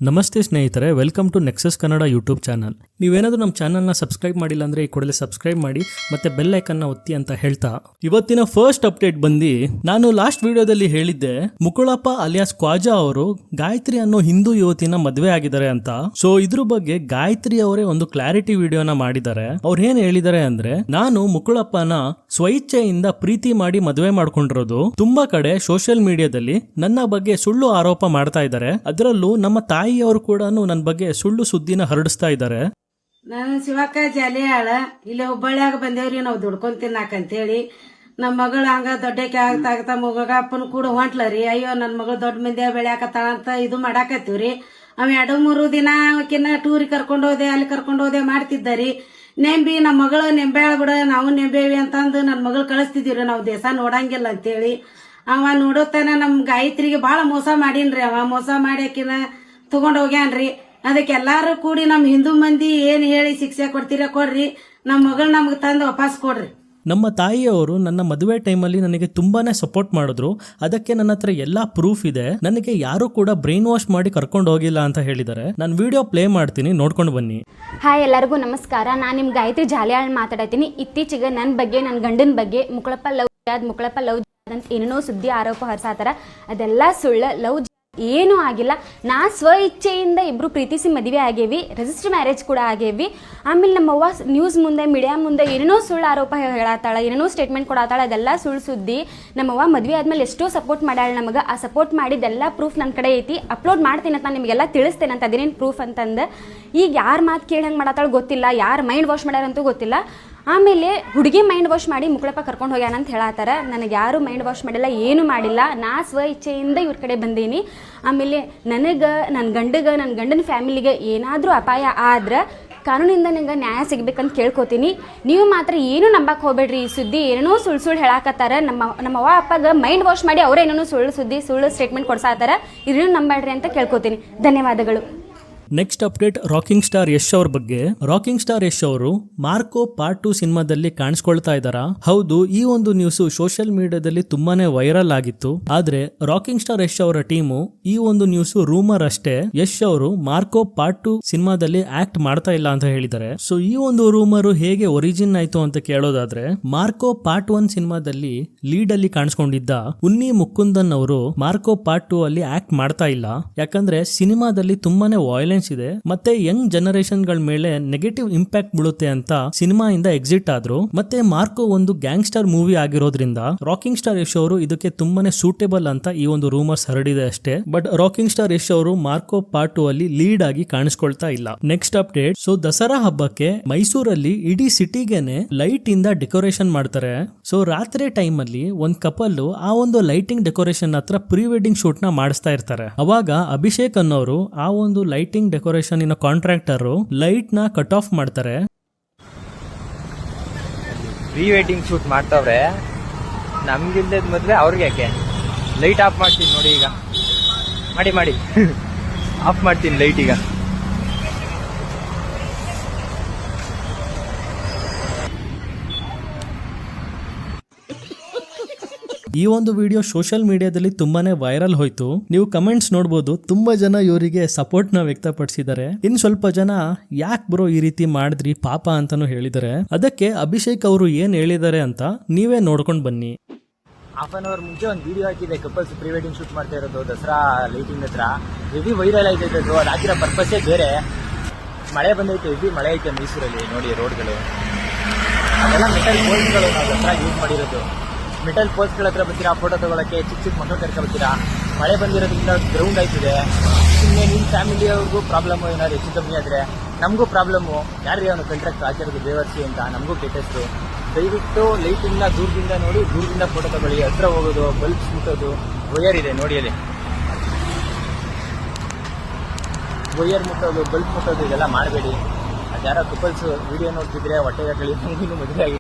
ನಮಸ್ತೆ ಸ್ನೇಹಿತರೆ, welcome to Nexus Kannada YouTube channel. ನೀವೇನಾದರೂ ನಮ್ಮ ಚಾನಲ್ನ ಸಬ್ಸ್ಕ್ರೈಬ್ ಮಾಡಿಲ್ಲ ಅಂದರೆ ಈ ಕೂಡಲೇ ಸಬ್ಸ್ಕ್ರೈಬ್ ಮಾಡಿ ಮತ್ತೆ ಬೆಲ್ ಐಕನ್ನ ಒತ್ತಿ ಅಂತ ಹೇಳ್ತಾ ಇವತ್ತಿನ ಫಸ್ಟ್ ಅಪ್ಡೇಟ್ ಬಂದು, ನಾನು ಲಾಸ್ಟ್ ವಿಡಿಯೋದಲ್ಲಿ ಹೇಳಿದ್ದೆ ಮುಕುಳಪ್ಪ ಅಲಿಯಾಸ್ ಕ್ವಾಜಾ ಅವರು ಗಾಯತ್ರಿ ಅನ್ನೋ ಹಿಂದೂ ಯುವತಿನ ಮದುವೆ ಆಗಿದ್ದಾರೆ ಅಂತ. ಸೊ ಇದ್ರ ಬಗ್ಗೆ ಗಾಯತ್ರಿ ಅವರೇ ಒಂದು ಕ್ಲಾರಿಟಿ ವಿಡಿಯೋನ ಮಾಡಿದ್ದಾರೆ. ಅವ್ರು ಏನ್ ಹೇಳಿದ್ದಾರೆ ಅಂದ್ರೆ, ನಾನು ಮುಕುಳಪ್ಪನ ಸ್ವಇಚ್ಛೆಯಿಂದ ಪ್ರೀತಿ ಮಾಡಿ ಮದುವೆ ಮಾಡ್ಕೊಂಡಿರೋದು. ತುಂಬಾ ಕಡೆ ಸೋಷಿಯಲ್ ಮೀಡಿಯಾದಲ್ಲಿ ನನ್ನ ಬಗ್ಗೆ ಸುಳ್ಳು ಆರೋಪ ಮಾಡ್ತಾ ಇದ್ದಾರೆ. ಅದರಲ್ಲೂ ನಮ್ಮ ತಾಯಿಯವರು ಕೂಡ ನನ್ನ ಬಗ್ಗೆ ಸುಳ್ಳು ಸುದ್ದಿನ ಹರಡಿಸ್ತಾ ಇದ್ದಾರೆ. ನಾನು ಶಿವಕ್ಕ ಜಾಲಿಯಾಳ ಇಲ್ಲಿ ಹುಬ್ಬಳ್ಳಿಯಾಗ ಬಂದೇವ್ರಿ ನಾವು ದುಡ್ಕೊಂಡ್ ತಿನ್ನಾಕಂತೇಳಿ. ನಮ್ಮ ಮಗಳು ಹಂಗ ದೊಡ್ಡಕ್ಕೆ ಆಗ್ತಾ ಮಗ ಅಪ್ಪನ ಕೂಡ ಹೊಂಟ್ಲರಿ. ಅಯ್ಯೋ ನನ್ ಮಗಳು ದೊಡ್ಡ ಮಂದಿ ಬೆಳ್ಯಾಕತ್ತಾಳ ಅಂತ ಇದು ಮಾಡಾಕತ್ತೀವ್ರಿ. ಅವ್ 2-3 ದಿನ ಅವಕಿನ್ನ ಟೂರಿಗೆ ಕರ್ಕೊಂಡ್ ಹೋದೆ, ಅಲ್ಲಿ ಕರ್ಕೊಂಡ್ ಹೋದೆ ಮಾಡ್ತಿದ್ದರಿ. ನೆಂಬಿ ನಮ್ಮ ಮಗಳು ನೆಂಬೇಳ ಬಿಡ, ನಾವು ನೆಂಬೇವಿ ಅಂತಂದು ನನ್ ಮಗಳು ಕಳಿಸ್ತಿದೀವ್ರಿ. ನಾವು ದೇಶ ನೋಡಂಗಿಲ್ಲ ಅಂತೇಳಿ ಅವ ನೋಡೋತನ ನಮ್ ಗಾಯತ್ರಿಗೆ ಬಾಳ ಮೋಸ ಮಾಡೀನ್ರಿ. ಅವ ಮೋಸ ಮಾಡಿ ಆಕಿನ ತಗೊಂಡ್ ಹೋಗ್ಯಾನ್ರಿ. ಅದಕ್ಕೆ ಎಲ್ಲಾರು ಕೂಡಿ ನಮ್ ಹಿಂದೂ ಮಂದಿ ಏನ್ ಹೇಳಿ ಶಿಕ್ಷೆ ಕೊಡ್ತೀರ ಕೊಡ್ರಿ, ನಮ್ ಮಗಳ್ ನಮ್ಗ್ ತಂದು ವಾಪಸ್ ಕೊಡ್ರಿ. ನಮ್ಮ ತಾಯಿಯವರು ನನ್ನ ಮದುವೆ ಟೈಮಲ್ಲಿ ನನಗೆ ತುಂಬಾನೇ ಸಪೋರ್ಟ್ ಮಾಡಿದ್ರು. ಅದಕ್ಕೆ ನನ್ನ ಹತ್ರ ಎಲ್ಲಾ ಪ್ರೂಫ್ ಇದೆ. ನನಗೆ ಯಾರು ಕೂಡ ಬ್ರೈನ್ ವಾಶ್ ಮಾಡಿ ಕರ್ಕೊಂಡು ಹೋಗಿಲ್ಲ ಅಂತ ಹೇಳಿದ್ದಾರೆ. ನಾನು ವಿಡಿಯೋ ಪ್ಲೇ ಮಾಡ್ತೀನಿ, ನೋಡ್ಕೊಂಡು ಬನ್ನಿ. ಹಾಯ್, ಎಲ್ಲರಿಗೂ ನಮಸ್ಕಾರ. ನಾನು ನಿಮ್ ಗಾಯತ್ರಿ ಜಾಲಿಯಾಳ್ ಮಾತಾಡತೀನಿ. ಇತ್ತೀಚೆಗೆ ನನ್ನ ಬಗ್ಗೆ, ನನ್ನ ಗಂಡನ ಬಗ್ಗೆ ಮುಕುಳಪ್ಪ ಲವ್ ಅಂತ ಏನೇನೋ ಸುದ್ದಿ ಆರೋಪ ಹೊರಸಾತಾರ. ಅದೆಲ್ಲ ಸುಳ್ಳು. ಲವ್ ಏನೂ ಆಗಿಲ್ಲ. ನಾ ಸ್ವ ಇಚ್ಛೆಯಿಂದ ಇಬ್ರು ಪ್ರೀತಿಸಿ ಮದುವೆ ಆಗೇವಿ, ರಿಜಿಸ್ಟರ್ ಮ್ಯಾರೇಜ್ ಕೂಡ ಆಗೇವಿ. ಆಮೇಲೆ ನಮ್ಮವ್ವ ನ್ಯೂಸ್ ಮುಂದೆ, ಮೀಡಿಯಾ ಮುಂದೆ ಏನೇನೋ ಸುಳ್ಳು ಆರೋಪ ಹೇಳತ್ತಾಳ, ಏನೇನೋ ಸ್ಟೇಟ್ಮೆಂಟ್ ಕೊಡತ್ತಾಳ. ಅದೆಲ್ಲ ಸುಳ್ಳು ಸುದ್ದಿ. ನಮ್ಮವ್ವ ಮದುವೆ ಆದ್ಮೇಲೆ ಎಷ್ಟೋ ಸಪೋರ್ಟ್ ಮಾಡ್ಯಾಳ ನಮಗೆ. ಆ ಸಪೋರ್ಟ್ ಮಾಡಿದ್ದೆಲ್ಲ ಪ್ರೂಫ್ ನನ್ನ ಕಡೆ ಐತಿ. ಅಪ್ಲೋಡ್ ಮಾಡ್ತೀನಿ ಅಂತ ನಿಮಗೆಲ್ಲ ತಿಳಿಸ್ತೇನೆ ಅಂತ. ಅದೇನೇನು ಪ್ರೂಫ್ ಅಂತಂದು ಈಗ ಯಾರು ಮಾತು ಕೇಳಿ ಹಂಗೆ ಮಾಡತ್ತಾಳ ಗೊತ್ತಿಲ್ಲ, ಯಾರು ಮೈಂಡ್ ವಾಶ್ ಮಾಡ್ಯಾರಂತೂ ಗೊತ್ತಿಲ್ಲ. ಆಮೇಲೆ ಹುಡುಗಿ ಮೈಂಡ್ ವಾಶ್ ಮಾಡಿ ಮುಕುಳಪ್ಪ ಕರ್ಕೊಂಡು ಹೋಗ್ಯಾನ ಅಂತ ಹೇಳತ್ತಾರ. ನನಗೆ ಯಾರು ಮೈಂಡ್ ವಾಶ್ ಮಾಡಿಲ್ಲ, ಏನು ಮಾಡಿಲ್ಲ. ನಾ ಸ್ವ ಇಚ್ಛೆಯಿಂದ ಇವ್ರ ಕಡೆ ಬಂದೀನಿ. ಆಮೇಲೆ ನನಗೆ, ನನ್ನ ಗಂಡನ ಫ್ಯಾಮಿಲಿಗೆ ಏನಾದರೂ ಅಪಾಯ ಆದ್ರೆ ಕಾನೂನಿಂದ ನಂಗೆ ನ್ಯಾಯ ಸಿಗ್ಬೇಕಂತ ಕೇಳ್ಕೊತೀನಿ. ನೀವು ಮಾತ್ರ ಏನು ನಂಬಕ್ಕೆ ಹೋಗ್ಬೇಡ್ರಿ. ಈ ಸುದ್ದಿ ಏನೇನೋ ಸುಳ್ಳು ಹೇಳಾಕತ್ತಾರ. ನಮ್ಮವ್ವ ಅಪ್ಪಗೆ ಮೈಂಡ್ ವಾಶ್ ಮಾಡಿ ಅವರೇನೇನೋ ಸುಳ್ಳು ಸ್ಟೇಟ್ಮೆಂಟ್ ಕೊಡ್ಸಾತಾರ. ಇದನ್ನು ನಂಬಾಡ್ರಿ ಅಂತ ಕೇಳ್ಕೊತೀನಿ. ಧನ್ಯವಾದಗಳು. Next update rocking star Yash ಅವ್ರ ಬಗ್ಗೆ. ರಾಕಿಂಗ್ ಸ್ಟಾರ್ ಯಶ್ ಅವರು ಮಾರ್ಕೋ ಪಾರ್ಟ್ 2 ಸಿನಿಮಾದಲ್ಲಿ ಕಾಣಿಸ್ಕೊಳ್ತಾ ಇದ್ದಾರಾ? ಹೌದು, ಈ ಒಂದು ನ್ಯೂಸ್ ಸೋಷಿಯಲ್ ಮೀಡಿಯಾದಲ್ಲಿ ತುಂಬಾನೇ ವೈರಲ್ ಆಗಿತ್ತು. ಆದ್ರೆ ರಾಕಿಂಗ್ ಸ್ಟಾರ್ ಯಶ್ ಅವರ ಟೀಮು ಈ ಒಂದು ನ್ಯೂಸ್ ರೂಮರ್ ಅಷ್ಟೇ. ಯಶ್ ಅವರು ಮಾರ್ಕೋ ಪಾರ್ಟ್ 2 ಸಿನಿಮಾದಲ್ಲಿ ಆಕ್ಟ್ ಮಾಡ್ತಾ ಇಲ್ಲ ಅಂತ ಹೇಳಿದ್ದಾರೆ. ಸೊ ಈ ಒಂದು ರೂಮರ್ ಹೇಗೆ ಒರಿಜಿನ್ ಆಯ್ತು ಅಂತ ಕೇಳೋದಾದ್ರೆ, ಮಾರ್ಕೋ ಪಾರ್ಟ್ 1 ಸಿನಿಮಾದಲ್ಲಿ ಲೀಡ್ ಅಲ್ಲಿ ಕಾಣಿಸ್ಕೊಂಡಿದ್ದ ಉನ್ನಿ ಮುಕುಂದನ್ ಅವರು ಮಾರ್ಕೋ ಪಾರ್ಟ್ 2 ಅಲ್ಲಿ ಆಕ್ಟ್ ಮಾಡ್ತಾ ಇಲ್ಲ. ಯಾಕಂದ್ರೆ ಸಿನಿಮಾದಲ್ಲಿ ತುಂಬಾನೇ ವಾಯ್ಲೆನ್ಸ್ ಇದೆ, ಮತ್ತೆ ಯಂಗ್ ಜನರೇಷನ್ ಗಳ ಮೇಲೆ ನೆಗೆಟಿವ್ ಇಂಪ್ಯಾಕ್ಟ್ ಬೀಳುತ್ತೆ ಅಂತ ಸಿನಿಮಾಯಿಂದ ಎಕ್ಸಿಟ್ ಆದ್ರು. ಮತ್ತೆ ಮಾರ್ಕೋ ಒಂದು ಗ್ಯಾಂಗ್ಸ್ಟರ್ ಮೂವಿ ಆಗಿರೋದ್ರಿಂದ ರಾಕಿಂಗ್ ಸ್ಟಾರ್ ಯಶ್ ಅವರು ಇದಕ್ಕೆ ತುಂಬಾನೇ ಸೂಟೇಬಲ್ ಅಂತ ಈ ಒಂದು ರೂಮರ್ಸ್ ಹರಡಿದೆ ಅಷ್ಟೇ. ಬಟ್ ರಾಕಿಂಗ್ ಸ್ಟಾರ್ ಯಶ್ ಅವರು ಮಾರ್ಕೋ ಪಾರ್ಟ್ 2 ಅಲ್ಲಿ ಲೀಡ್ ಆಗಿ ಕಾಣಿಸ್ಕೊಳ್ತಾ ಇಲ್ಲ. Next update. ಸೊ ದಸರಾ ಹಬ್ಬಕ್ಕೆ ಮೈಸೂರಲ್ಲಿ ಇಡೀ ಸಿಟಿಗೆನೆ ಲೈಟ್ ಇಂದ ಡೆಕೋರೇಷನ್ ಮಾಡ್ತಾರೆ. ಸೊ ರಾತ್ರಿ ಟೈಮ್ ಅಲ್ಲಿ ಒಂದ್ ಕಪಲ್ ಆ ಒಂದು ಲೈಟಿಂಗ್ ಡೆಕೋರೇಷನ್ ಹತ್ರ ಪ್ರೀ ವೆಡ್ಡಿಂಗ್ ಶೂಟ್ ನ ಮಾಡಿಸ್ತಾ ಇರ್ತಾರೆ. ಅವಾಗ ಅಭಿಷೇಕ್ ಅನ್ನೋರು ಆ ಒಂದು ಲೈಟಿಂಗ್ ಡೆಕೋರೇಷನ್ ಇನ ಕಾಂಟ್ರಾಕ್ಟರ್ ಲೈಟ್ ನ ಕಟ್ ಆಫ್ ಮಾಡ್ತಾರೆ. ಪ್ರೀ ವೆಡ್ಡಿಂಗ್ ಶೂಟ್ ಮಾಡ್ತಾವ್ರೆ, ನಮ್ಗಿಲ್ದ ಮದ್ವೆ ಅವ್ರಿಗೆ ಯಾಕೆ? ಲೈಟ್ ಆಫ್ ಮಾಡ್ತೀನಿ ನೋಡಿ, ಈಗ ಮಾಡಿ ಆಫ್ ಮಾಡ್ತೀನಿ ಲೈಟ್ ಈಗ. ಈ ಒಂದು ವಿಡಿಯೋ ಸೋಷಿಯಲ್ ಮೀಡಿಯಾದಲ್ಲಿ ತುಂಬಾನೇ ವೈರಲ್ ಹೋಯ್ತು. ನೀವು ಕಮೆಂಟ್ಸ್ ನೋಡಬಹುದು. ತುಂಬಾ ಜನ ಇವರಿಗೆ ಸಪೋರ್ಟ್ ನ ವ್ಯಕ್ತಪಡಿಸಿದ್ದಾರೆ. ಇನ್ನು ಸ್ವಲ್ಪ ಜನ ಯಾಕೆ ಬ್ರೋ ಈ ರೀತಿ ಮಾಡಿದ್ರಿ ಪಾಪ ಅಂತಾನು ಹೇಳಿದ್ದಾರೆ. ಅದಕ್ಕೆ ಅಭಿಷೇಕ್ ಅವರು ಏನ್ ಹೇಳಿದ್ದಾರೆ ಅಂತ ನೀವೇ ನೋಡ್ಕೊಂಡು ಬನ್ನಿ. ಹಾಫ್ ಅನ್ ಅವರ್ ಮುಂಚೆ ಒಂದು ವಿಡಿಯೋ ಹಾಕಿದೆ, ಕಪಲ್ಸ್ ಪ್ರೀ ವೆಡ್ಡಿಂಗ್ ಶೂಟ್ ಮಾಡ್ತಾ ಇರೋದು ದಸರಾ ಲೈಟಿಂಗ್ ಹತ್ರ. ಹೆವಿ ವೈರಲ್ ಆಯ್ತೈತೆ ಅದು. ಅದು ಹಾಕಿರೋ ಪರ್ಪಸ್ಸೇ ಬೇರೆ. ಮಳೆ ಬಂದೈತೆ, ಹೆವಿ ಮಳೆ ಐತೆ ಮೈಸೂರಲ್ಲಿ. ನೋಡಿ ರೋಡ್ಗಳು, ಅದೆಲ್ಲ ಮೆಟಲ್ ಪೋಲ್ಸ್ಗಳು ನಾವು ದಸರಾ ಯೂಸ್ ಮಾಡಿರೋದು. ಮೆಟಲ್ ಪೋಸ್ಟ್ಗಳ ಹತ್ರ ಬರ್ತೀರಾ ಫೋಟೋ ತಗೊಳಕ್ಕೆ, ಚಿಕ್ಕ ಮಕ್ಕಳು ಕರ್ಕೊ ಬರ್ತೀರಾ. ಮಳೆ ಬಂದಿರೋದ್ರಿಂದ ಗ್ರೌಂಡ್ ಆಯ್ತಿದೆ. ಸುಮ್ಮನೆ ನಿಮ್ಮ ಫ್ಯಾಮಿಲಿಯವ್ರಿಗೂ ಪ್ರಾಬ್ಲಮ್ ಏನಾದ್ರು ಹೆಚ್ಚು ಕಮ್ಮಿ ಆದರೆ ನಮಗೂ ಪ್ರಾಬ್ಲಮ್ಮು. ಯಾರಿಗೆ ಅವನು ಕಾಂಟ್ರಾಕ್ಟ್ ಹಾಕಿರೋದು ಬೇವರ್ಸಿ ಅಂತ ನಮಗೂ ಕೆಟ್ಟಷ್ಟು. ದಯವಿಟ್ಟು ಲೈಟಿಂದ ದೂರದಿಂದ ನೋಡಿ, ದೂರದಿಂದ ಫೋಟೋ ತಗೊಳ್ಳಿ. ಹತ್ರ ಹೋಗೋದು, ಬಲ್ಬ್ಸ್ ಮುಟ್ಟೋದು, ವಯರ್ ಇದೆ ನೋಡಿ ಅಲ್ಲಿ, ವಯರ್ ಮುಟ್ಟೋದು, ಬಲ್ಬ್ ಮುಟ್ಟೋದು, ಇದೆಲ್ಲ ಮಾಡಬೇಡಿ. ಅದು ಯಾರೋ ಕಪಲ್ಸ್ ವಿಡಿಯೋ ನೋಡ್ತಿದ್ರೆ ಹೊಟ್ಟೆಗೆ ಕಳಿ ಮದುವೆ ಆಗಿ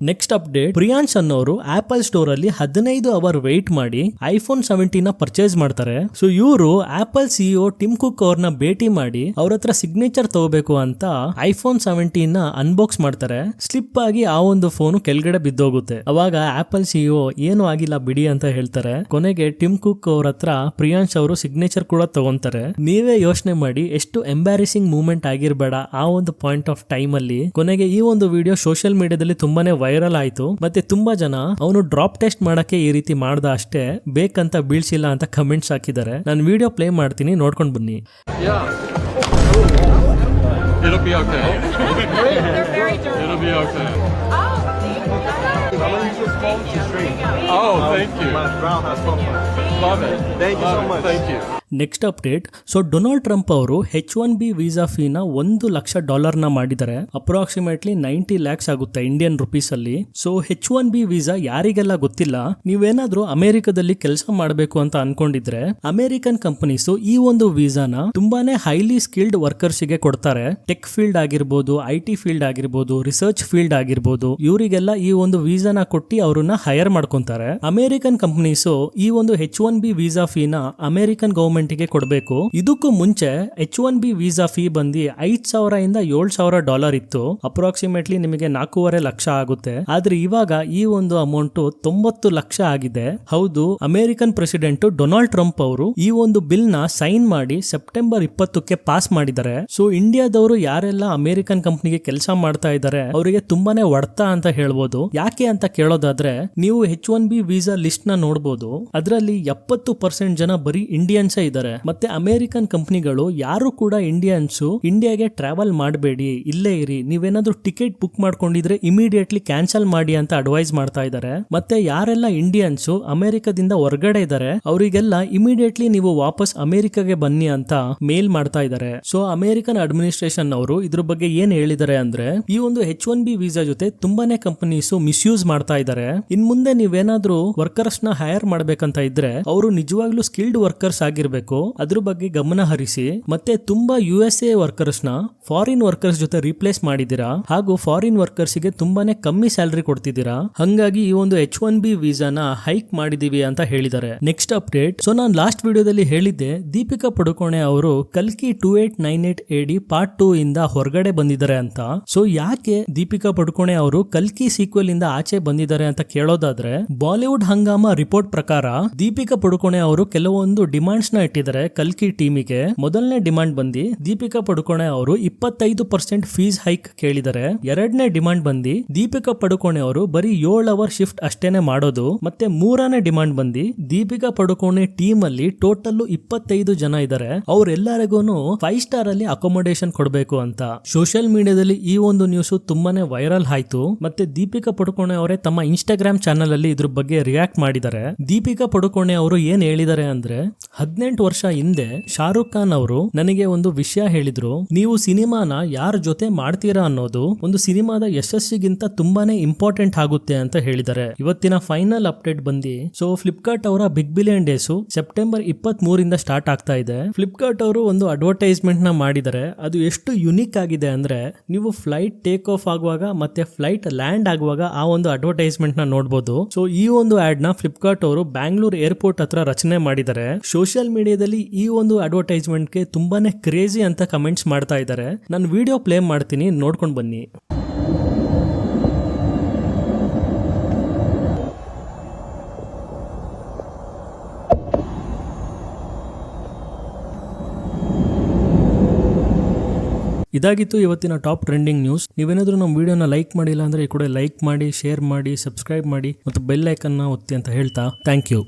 ನೆಕ್ಸ್ಟ್ ಅಪ್ಡೇಟ್, ಪ್ರಿಯಾಂಶ್ ಅನ್ನೋರು ಆಪಲ್ ಸ್ಟೋರ್ ಅಲ್ಲಿ 15 ಅವರ್ ವೇಟ್ ಮಾಡಿ ಐಫೋನ್ 17 ಪರ್ಚೇಸ್ ಮಾಡ್ತಾರೆ. ಸೊ ಇವರು ಆಪಲ್ ಸಿಇಒ ಟಿಮ್ ಕುಕ್ ಅವ್ರನ್ನ ಭೇಟಿ ಮಾಡಿ ಅವ್ರ ಹತ್ರ ಸಿಗ್ನೇಚರ್ ತಗೋಬೇಕು ಅಂತ ಐಫೋನ್ 17 ಅನ್ಬಾಕ್ಸ್ ಮಾಡ್ತಾರೆ. ಸ್ಲಿಪ್ ಆಗಿ ಆ ಒಂದು ಫೋನ್ ಕೆಳಗಡೆ ಬಿದ್ದೋಗುತ್ತೆ. ಅವಾಗ ಆಪಲ್ ಸಿಇಒ ಏನು ಆಗಿಲ್ಲ ಬಿಡಿ ಅಂತ ಹೇಳ್ತಾರೆ. ಕೊನೆಗೆ ಟಿಮ್ ಕುಕ್ ಅವ್ರ ಹತ್ರ ಪ್ರಿಯಾಂಶ್ ಅವರು ಸಿಗ್ನೇಚರ್ ಕೂಡ ತಗೊಂತಾರೆ. ನೀವೇ ಯೋಚನೆ ಮಾಡಿ ಎಷ್ಟು ಎಂಬ್ಯಾರಿಸಿಂಗ್ ಮೂಮೆಂಟ್ ಆಗಿರ್ಬೇಡ ಆ ಒಂದು ಪಾಯಿಂಟ್ ಆಫ್ ಟೈಮ್ ಅಲ್ಲಿ. ಕೊನೆಗೆ ಈ ಒಂದು ವಿಡಿಯೋ ಸೋಷಿಯಲ್ ಮೀಡಿಯಾದಲ್ಲಿ ತುಂಬಾನೇ ವೈರಲ್ ಆಯ್ತು. ಮತ್ತೆ ತುಂಬಾ ಜನ ಅವನು ಡ್ರಾಪ್ ಟೆಸ್ಟ್ ಮಾಡಕ್ಕೆ ಈ ರೀತಿ ಮಾಡ್ದ ಅಷ್ಟೇ, ಬೇಕಂತ ಬೀಳ್ಸಿಲ್ಲ ಅಂತ ಕಮೆಂಟ್ಸ್ ಹಾಕಿದ್ದಾರೆ. ನಾನು ವಿಡಿಯೋ ಪ್ಲೇ ಮಾಡ್ತೀನಿ, ನೋಡ್ಕೊಂಡು ಬನ್ನಿ. It'll be okay. It'll be okay. Oh, thank you. Love it. Thank you so much. Thank you. Next update, so Donald Trump ಅವರು H1B ವೀಸಾ ಫೀನ $1,00,000 ಮಾಡಿದ್ದಾರೆ. ಅಪ್ರಾಕ್ಸಿಮೇಟ್ಲಿ 90 lakhs ಆಗುತ್ತೆ ಇಂಡಿಯನ್ ರುಪೀಸ್ ಅಲ್ಲಿ. So H1B visa ಯಾರಿಗೆಲ್ಲ ಗೊತ್ತಿಲ್ಲ, ನೀವೇನಾದ್ರೂ ಅಮೆರಿಕದಲ್ಲಿ ಕೆಲಸ ಮಾಡಬೇಕು ಅಂತ ಅನ್ಕೊಂಡಿದ್ರೆ ಅಮೆರಿಕನ್ ಕಂಪನೀಸ್ ಈ ಒಂದು ವೀಸಾನ ತುಂಬಾನೇ ಹೈಲಿ ಸ್ಕಿಲ್ಡ್ ವರ್ಕರ್ಸ್ ಗೆ ಕೊಡ್ತಾರೆ. ಟೆಕ್ ಫೀಲ್ಡ್ ಆಗಿರ್ಬೋದು, IT ಫೀಲ್ಡ್ ಆಗಿರ್ಬೋದು, ರಿಸರ್ಚ್ ಫೀಲ್ಡ್ ಆಗಿರ್ಬೋದು, ಇವರಿಗೆಲ್ಲ ಈ ಒಂದು ವೀಸಾನ ಕೊಟ್ಟು ಅವ್ರನ್ನ ಹೈರ್ ಮಾಡ್ಕೊಂತಾರೆ. ಅಮೆರಿಕನ್ ಕಂಪನೀಸ್ ಈ ಒಂದು H1B ವೀಸಾ ಫೀನ ಅಮೆರಿಕನ್ ಗವರ್ಮೆಂಟ್ ಗೆ ಕೊಡಬೇಕು. ಇದಕ್ಕೂ ಮುಂಚೆ H1B ವೀಸಾ ಫೀ ಬಂದು $5,000 ಇಂದ $7,000 ಇತ್ತು. ಅಪ್ರಾಕ್ಸಿಮೇಟ್ಲಿ ನಿಮಗೆ 4.5 ಲಕ್ಷ ಆಗುತ್ತೆ. ಆದ್ರೆ ಇವಾಗ ಈ ಒಂದು ಅಮೌಂಟ್ 90 ಲಕ್ಷ ಆಗಿದೆ. ಹೌದು, ಅಮೆರಿಕನ್ ಪ್ರೆಸಿಡೆಂಟ್ ಡೊನಾಲ್ಡ್ ಟ್ರಂಪ್ ಅವರು ಈ ಒಂದು ಬಿಲ್ ನ ಸೈನ್ ಮಾಡಿ ಸೆಪ್ಟೆಂಬರ್ 20ಕ್ಕೆ ಪಾಸ್ ಮಾಡಿದ್ದಾರೆ. ಸೊ ಇಂಡಿಯಾದವರು ಯಾರೆಲ್ಲ ಅಮೆರಿಕನ್ ಕಂಪನಿಗೆ ಕೆಲಸ ಮಾಡ್ತಾ ಇದ್ದಾರೆ ಅವರಿಗೆ ತುಂಬಾನೇ ಹೊಡ್ತ ಅಂತ ಹೇಳ್ಬೋದು. ಯಾಕೆ ಅಂತ ಕೇಳೋದಾದ್ರೆ, ನೀವು H1B ವೀಸಾ ಲಿಸ್ಟ್ ನ ನೋಡಬಹುದು. ಅದರಲ್ಲಿ 70% ಜನ ಬರೀ ಇಂಡಿಯನ್ಸ್ ಇದ್ದಾರೆ. ಮತ್ತೆ ಅಮೆರಿಕನ್ ಕಂಪನಿಗಳು ಯಾರು ಕೂಡ ಇಂಡಿಯಾಗೆ ಟ್ರಾವೆಲ್ ಮಾಡಬೇಡಿ, ಇಲ್ಲೇ ಇರಿ, ನೀವೇನಾದ್ರೂ ಟಿಕೆಟ್ ಬುಕ್ ಮಾಡ್ಕೊಂಡಿದ್ರೆ ಇಮಿಡಿಯೇಟ್ಲಿ ಕ್ಯಾನ್ಸಲ್ ಮಾಡಿ ಅಂತ ಅಡ್ವೈಸ್ ಮಾಡ್ತಾ ಇದ್ದಾರೆ. ಮತ್ತೆ ಯಾರೆಲ್ಲ ಇಂಡಿಯನ್ಸ್ ಅಮೆರಿಕದಿಂದ ಹೊರಗಡೆ ಇದ್ದಾರೆ ಅವರಿಗೆಲ್ಲ ಇಮಿಡಿಯೇಟ್ಲಿ ನೀವು ವಾಪಸ್ ಅಮೆರಿಕಾಗೆ ಬನ್ನಿ ಅಂತ ಮೇಲ್ ಮಾಡ್ತಾ ಇದ್ದಾರೆ. ಸೊ ಅಮೆರಿಕನ್ ಅಡ್ಮಿನಿಸ್ಟ್ರೇಷನ್ ಅವರು ಇದ್ರ ಬಗ್ಗೆ ಏನ್ ಹೇಳಿದ್ದಾರೆ ಅಂದ್ರೆ, ಈ ಒಂದು H1B ವೀಸಾ ಜೊತೆ ತುಂಬಾನೇ ಕಂಪನೀಸ್ ಮಿಸ್ಯೂಸ್ ಮಾಡ್ತಾ ಇದ್ದಾರೆ. ಇನ್ ಮುಂದೆ ನೀವೇನಾದ್ರೂ ವರ್ಕರ್ಸ್ ನ ಹೈರ್ ಮಾಡ್ಬೇಕಂತ ಇದ್ರೆ ಅವರು ನಿಜವಾಗ್ಲೂ ಸ್ಕಿಲ್ಡ್ ವರ್ಕರ್ಸ್ ಆಗಿರ್ಬೇಕು, ಅದ್ರ ಬಗ್ಗೆ ಗಮನ ಹರಿಸಿ. ಮತ್ತೆ ತುಂಬಾ USA ವರ್ಕರ್ಸ್ ನ ಫಾರಿನ್ ವರ್ಕರ್ಸ್ ಜೊತೆ ರೀಪ್ಲೇಸ್ ಮಾಡಿದೀರಾ, ಹಾಗೂ ಫಾರಿನ್ ವರ್ಕರ್ಸ್ ಗೆ ತುಂಬಾನೇ ಕಮ್ಮಿ ಸ್ಯಾಲರಿ ಕೊಡ್ತಿದ್ದೀರಾ. ಹಂಗಾಗಿ ಈ ಒಂದು H1B ವೀಸಾನ ಹೈಕ್ ಮಾಡಿದೀವಿ ಅಂತ ಹೇಳಿದ್ದಾರೆ. ನೆಕ್ಸ್ಟ್ ಅಪ್ಡೇಟ್, ಸೊ ನಾನು ಲಾಸ್ಟ್ ವಿಡಿಯೋದಲ್ಲಿ ಹೇಳಿದ್ದೆ ದೀಪಿಕಾ ಪಡುಕೋಣೆ ಅವರು ಕಲ್ಕಿ 2898 AD ಪಾರ್ಟ್ 2 ಇಂದ ಹೊರಗಡೆ ಬಂದಿದ್ದಾರೆ ಅಂತ. ಸೊ ಯಾಕೆ ದೀಪಿಕಾ ಪಡುಕೋಣೆ ಅವರು ಕಲ್ಕಿ ಸೀಕ್ವೆಲ್ ಇಂದ ಆಚೆ ಬಂದಿದ್ದಾರೆ ಅಂತ ಕೇಳೋದಾದ್ರೆ, ಬಾಲಿವುಡ್ ಹಂಗಾಮ ರಿಪೋರ್ಟ್ ಪ್ರಕಾರ ದೀಪಿಕಾ ಪಡುಕೋಣೆ ಅವರು ಕೆಲವೊಂದು ಡಿಮಾಂಡ್ಸ್ ನ ಇಟ್ಟಿದ್ದಾರೆ ಕಲ್ಕಿ ಟೀಮಿಗೆ. ಮೊದಲನೇ ಡಿಮಾಂಡ್ ಬಂದಿ ದೀಪಿಕಾ ಪಡುಕೋಣೆ ಅವರು 25% ಫೀಸ್ ಹೈಕ್ ಕೇಳಿದ್ದಾರೆ. ಎರಡನೇ ಡಿಮಾಂಡ್ ಬಂದಿ ದೀಪಿಕಾ ಪಡುಕೋಣೆ ಅವರು ಬರೀ 7 ಅವರ್ ಶಿಫ್ಟ್ ಅಷ್ಟೇನೆ ಮಾಡೋದು. ಮತ್ತೆ ಮೂರನೇ ಡಿಮಾಂಡ್ ಬಂದಿ ದೀಪಿಕಾ ಪಡುಕೋಣೆ ಟೀಮ್ ಅಲ್ಲಿ ಟೋಟಲ್ 25 ಜನ ಇದ್ದಾರೆ, ಅವರೆಲ್ಲರಿಗೂ 5 ಸ್ಟಾರ್ ಅಲ್ಲಿ ಅಕೊಮೊಡೇಷನ್ ಕೊಡಬೇಕು ಅಂತ. ಸೋಷಿಯಲ್ ಮೀಡಿಯಾದಲ್ಲಿ ಈ ಒಂದು ನ್ಯೂಸ್ ತುಂಬಾನೇ ವೈರಲ್ ಆಯ್ತು. ಮತ್ತೆ ದೀಪಿಕಾ ಪಡುಕೋಣೆ ಅವರೇ ತಮ್ಮ ಇನ್ಸ್ಟಾಗ್ರಾಮ್ ಚಾನಲ್ ಅಲ್ಲಿ ಇದ್ರ ಬಗ್ಗೆ ರಿಯಾಕ್ಟ್ ಮಾಡಿದ್ದಾರೆ. ದೀಪಿಕಾ ಪಡುಕೋಣೆ ಅವರು ಏನ್ ಹೇಳಿದ್ದಾರೆ ಅಂದ್ರೆ, 18 ವರ್ಷ ಹಿಂದೆ ಶಾರುಖ್ ಖಾನ್ ಅವರು ನನಗೆ ಒಂದು ವಿಷಯ ಹೇಳಿದ್ರು, ನೀವು ಸಿನಿಮಾನ ಯಾರ ಜೊತೆ ಮಾಡ್ತೀರಾ ಅನ್ನೋದು ಒಂದು ಸಿನಿಮಾದ ಯಶಸ್ಸಿಗಿಂತ ತುಂಬಾನೇ ಇಂಪಾರ್ಟೆಂಟ್ ಆಗುತ್ತೆ ಅಂತ ಹೇಳಿದ್ದಾರೆ. ಇವತ್ತಿನ ಫೈನಲ್ ಅಪ್ಡೇಟ್ ಬಂದಿ, ಸೊ ಫ್ಲಿಪ್ಕಾರ್ಟ್ ಅವರ ಬಿಗ್ ಬಿಲಿಯನ್ ಡೇಸ್ ಸೆಪ್ಟೆಂಬರ್ 23 ಇಂದ ಸ್ಟಾರ್ಟ್ ಆಗ್ತಾ ಇದೆ. ಫ್ಲಿಪ್ಕಾರ್ಟ್ ಅವರು ಒಂದು ಅಡ್ವರ್ಟೈಸ್ಮೆಂಟ್ ನ ಮಾಡಿದ್ದಾರೆ. ಅದು ಎಷ್ಟು ಯುನಿಕ್ ಆಗಿದೆ ಅಂದ್ರೆ, ನೀವು ಫ್ಲೈಟ್ ಟೇಕ್ ಆಫ್ ಆಗುವಾಗ ಮತ್ತೆ ಫ್ಲೈಟ್ ಲ್ಯಾಂಡ್ ಆಗುವಾಗ ಆ ಒಂದು ಅಡ್ವರ್ಟೈಸ್ಮೆಂಟ್ ನ ನೋಡಬಹುದು. ಸೊ ಈ ಒಂದು ಆಡ್ ನ ಫ್ಲಿಪ್ಕಾರ್ಟ್ ಅವರು ಬ್ಯಾಂಗ್ಳೂರ್ ಏರ್ಪೋರ್ಟ್ ಹತ್ರ ರಚನೆ ಮಾಡಿದ್ದಾರೆ. ಸೋಷಿಯಲ್ ಮೀಡಿಯಾದಲ್ಲಿ ಈ ಒಂದು ಅಡ್ವರ್ಟೈಸ್ಮೆಂಟ್ ಗೆ ತುಂಬಾನೇ ಕ್ರೇಜಿ ಅಂತ ಕಮೆಂಟ್ಸ್ ಮಾಡ್ತಾ ಇದ್ದಾರೆ. ನಾನು ವಿಡಿಯೋ ಪ್ಲೇ ಮಾಡ್ತೀನಿ, ನೋಡ್ಕೊಂಡು ಬನ್ನಿ. ಇದಾಗಿತ್ತು ಇವತ್ತಿನ ಟಾಪ್ ಟ್ರೆಂಡಿಂಗ್ ನ್ಯೂಸ್. ನೀವೇನಾದ್ರೂ ನಮ್ಮ ವಿಡಿಯೋನ ಲೈಕ್ ಮಾಡಿಲ್ಲ ಅಂದ್ರೆ ಈ ಕೂಡ ಲೈಕ್ ಮಾಡಿ, ಶೇರ್ ಮಾಡಿ, ಸಬ್ಸ್ಕ್ರೈಬ್ ಮಾಡಿ ಮತ್ತು ಬೆಲ್ ಐಕನ್ನ ಒತ್ತಿ ಅಂತ ಹೇಳ್ತಾ ಥ್ಯಾಂಕ್ ಯು.